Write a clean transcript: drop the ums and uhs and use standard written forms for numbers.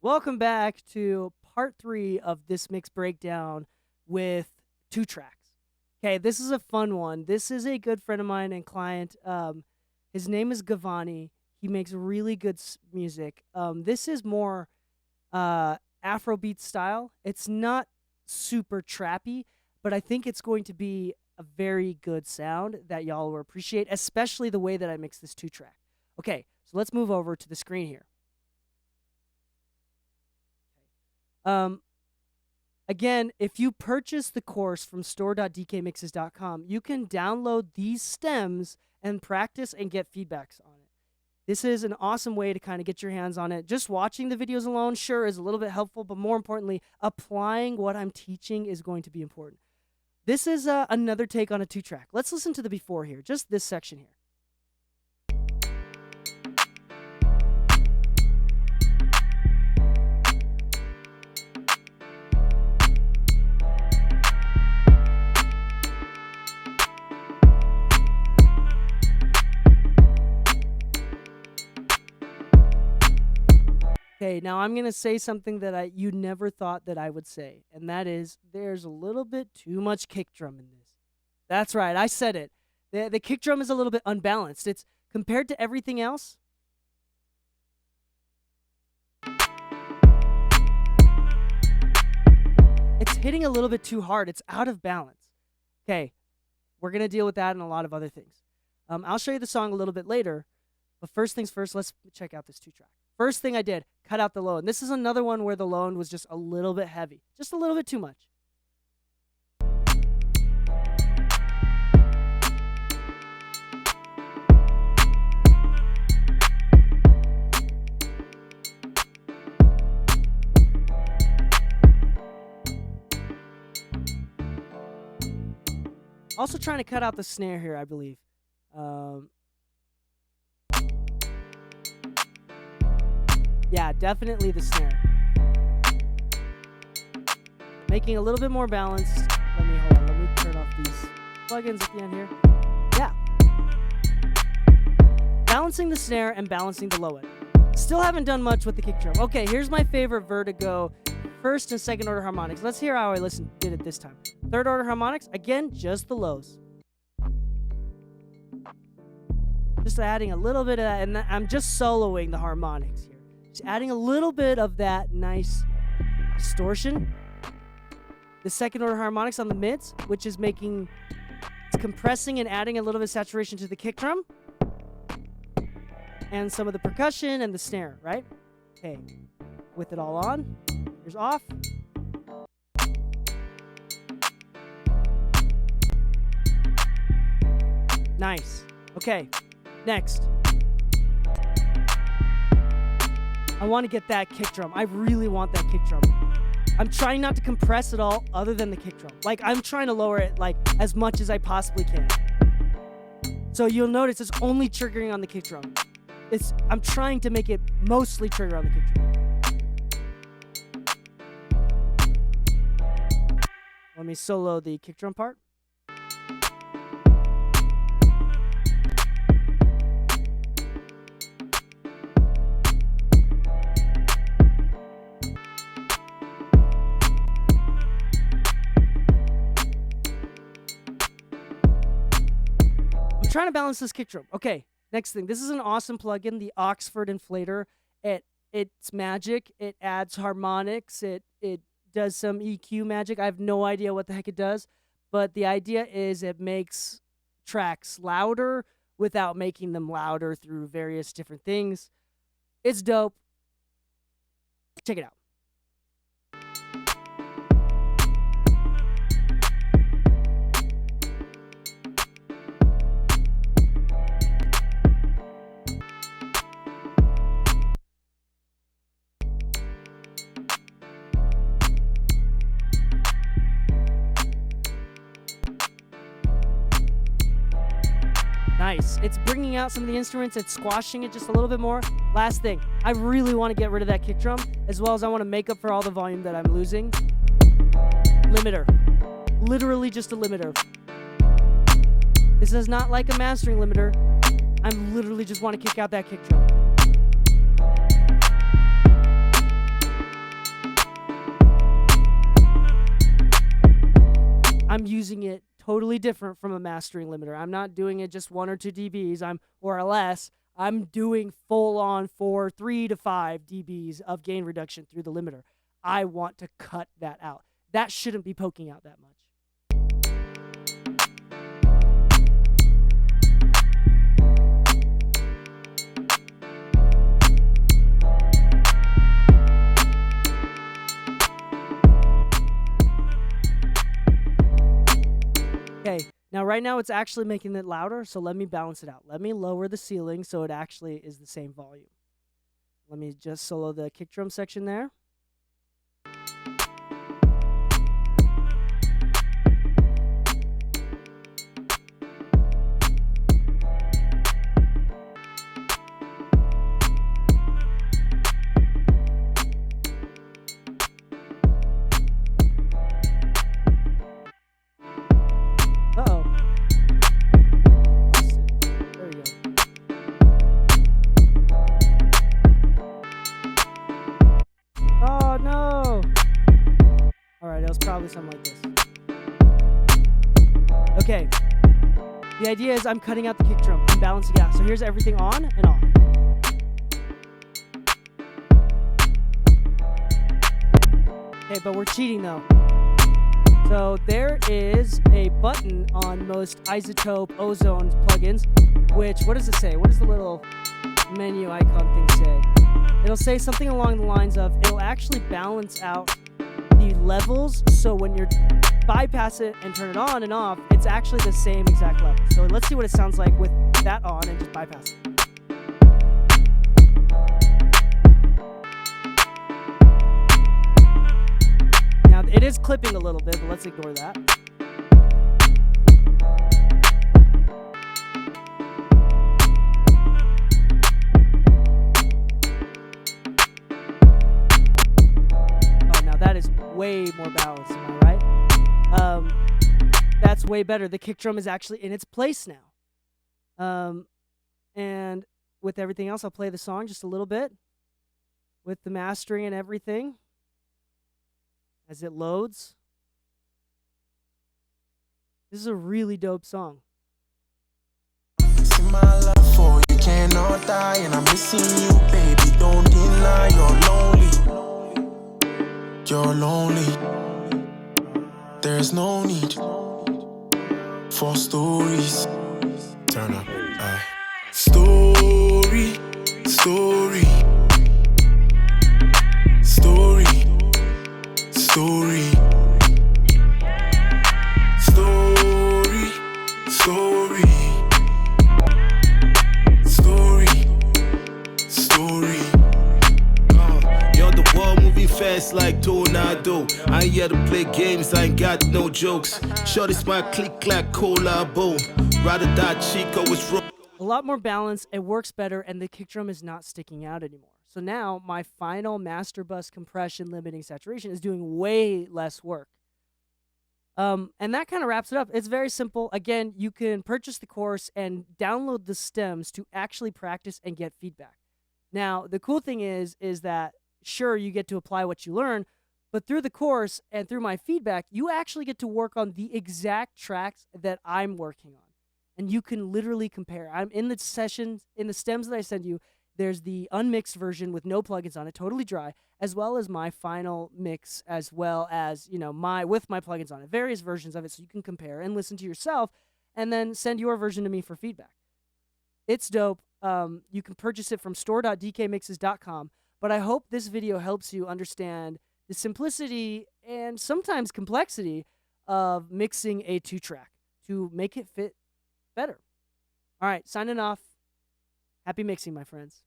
Welcome back to part 3 of this mix breakdown with 2 tracks. Okay, this is a fun one. This is a good friend of mine and client. His name is Gavani. He makes really good music. This is more Afrobeat style. It's not super trappy, but I think it's going to be a very good sound that y'all will appreciate, especially the way that I mix this 2-track. Okay, so let's move over to the screen here. Again, if you purchase the course from store.dkmixes.com, you can download these stems and practice and get feedbacks on it. This is an awesome way to kind of get your hands on it. Just watching the videos alone, sure, is a little bit helpful, but more importantly, applying what I'm teaching is going to be important. This is another take on a 2-track. Let's listen to the before here, just this section here. Okay, now I'm going to say something that you never thought that I would say, and that is there's a little bit too much kick drum in this. That's right, I said it. The kick drum is a little bit unbalanced. It's compared to everything else. It's hitting a little bit too hard. It's out of balance. Okay, we're going to deal with that and a lot of other things. I'll show you the song a little bit later, but first things first, let's check out this 2-track. First thing I did, cut out the low end. This is another one where the low end was just a little bit heavy. Just a little bit too much. Also trying to cut out the snare here, I believe. Yeah, definitely the snare. Making a little bit more balanced. Let me turn off these plugins at the end here. Yeah. Balancing the snare and balancing the low end. Still haven't done much with the kick drum. Okay, here's my favorite Vertigo first and second order harmonics. Let's hear how I did it this time. Third order harmonics, again, just the lows. Just adding a little bit of that, and I'm just soloing the harmonics here. Just adding a little bit of that nice distortion. The second order harmonics on the mids, which is it's compressing and adding a little bit of saturation to the kick drum. And some of the percussion and the snare, right? Okay, with it all on, here's off. Nice. Okay, next. I want to get that kick drum. I really want that kick drum. I'm trying not to compress at all other than the kick drum. Like, I'm trying to lower it like as much as I possibly can. So you'll notice it's only triggering on the kick drum. I'm trying to make it mostly trigger on the kick drum. Let me solo the kick drum part. Trying to balance this kick drum. Okay, next thing. This is an awesome plugin, the Oxford Inflator. It's magic. It adds harmonics. It does some EQ magic. I have no idea what the heck it does, but the idea is it makes tracks louder without making them louder through various different things. It's dope. Check it out. Nice. It's bringing out some of the instruments. It's squashing it just a little bit more. Last thing. I really want to get rid of that kick drum, as well as I want to make up for all the volume that I'm losing. Limiter. Literally just a limiter. This is not like a mastering limiter. I literally just want to kick out that kick drum. I'm using it totally different from a mastering limiter. I'm not doing it just 1 or 2 dBs or less. I'm doing full on 3 to 5 dBs of gain reduction through the limiter. I want to cut that out. That shouldn't be poking out that much. Okay, now right now it's actually making it louder, so let me balance it out. Let me lower the ceiling so it actually is the same volume. Let me just solo the kick drum section there. Uh-oh. There we go. Oh, no. All right, it was probably something like this. Okay. The idea is I'm cutting out the kick drum. I'm balancing it out. So here's everything on and off. Okay, but we're cheating, though. So there is a button on most isotope ozone plugins, which, what does it say? What does the little menu icon thing say? It'll say something along the lines of, it'll actually balance out the levels, so when you bypass it and turn it on and off, it's actually the same exact level. So let's see what it sounds like with that on and just bypass it. Now, it is clipping a little bit, but let's ignore that. Oh, now that is way more balanced, am I right? That's way better. The kick drum is actually in its place now. And with everything else, I'll play the song just a little bit with the mastering and everything. As it loads. This is a really dope song. See my love for you cannot die, and I'm missing you, baby. Don't deny you're lonely. You're lonely. There's no need for stories. Turn up. Story, story, story. Story, story, story, story, story. Yo, the world moving fast like tornado. I ain't here to play games, I ain't got no jokes. Shorty smile, click, clack, collabo. Ride or die, Chico is roll. A lot more balance, it works better, and the kick drum is not sticking out anymore. So now my final master bus compression limiting saturation is doing way less work. And that kind of wraps it up. It's very simple. Again, you can purchase the course and download the stems to actually practice and get feedback. Now, the cool thing is that, sure, you get to apply what you learn, but through the course and through my feedback, you actually get to work on the exact tracks that I'm working on. And you can literally compare. I'm in the sessions, in the stems that I send you, there's the unmixed version with no plugins on it, totally dry, as well as my final mix, as well as, you know, with my plugins on it, various versions of it, so you can compare and listen to yourself, and then send your version to me for feedback. It's dope. You can purchase it from store.dkmixes.com, but I hope this video helps you understand the simplicity and sometimes complexity of mixing a 2-track to make it fit better. All right, signing off. Happy mixing, my friends.